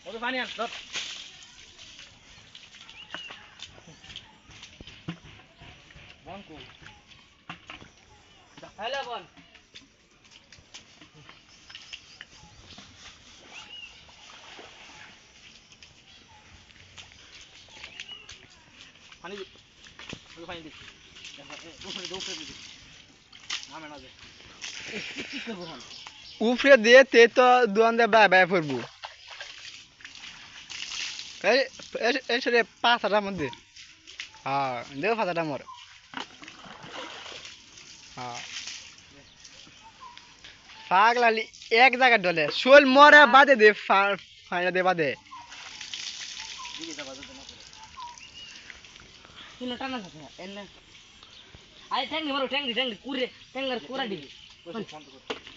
ওকে পানি আন ধর বঙ্কু হ্যালো বল পানি ওকে পানি দিচ্ছি উপরে দিদি নামে না যে কি করবো উপরে দিয়ে তে তো দুয়ান দিয়ে বাই বাই পড়বো এই সরে পাতাটার মধ্যে হ্যাঁ দেও পাতাটা মর হ্যাঁ পাগলালি এক জায়গায় ডলে শোল মরে বাদে দে ফাইনা দে বাদে দিকে যাবা তো না করে কিলো টানা থাকে এনে আই ট্যাঙ্গি মারো ট্যাঙ্গি কুরে ট্যাঙ্গার কুরা দিবি বন্ধ কর